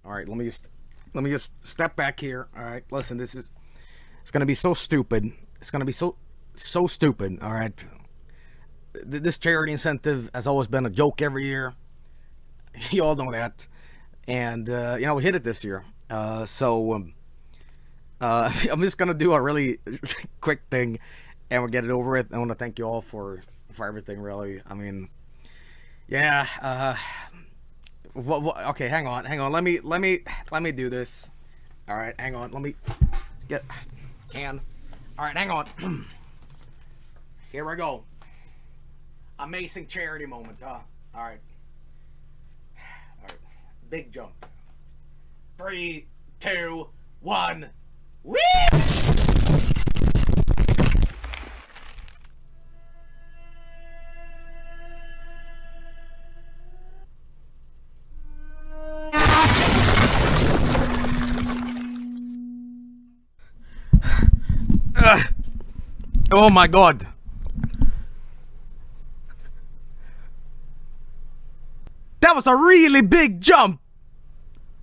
All right, let me just step back here. All right, listen, it's gonna be so stupid. It's gonna be so stupid. All right, this charity incentive has always been a joke every year. You all know that, and we hit it this year. I'm just gonna do a really quick thing, and we'll get it over with. I want to thank you all for everything. Really, I mean, yeah. Okay, hang on. Let me do this. All right, hang on. Let me get can. All right, hang on. Here we go. Amazing charity moment. All right. All right. Big jump. 3, 2, 1. Whee! Oh my God. That was a really big jump.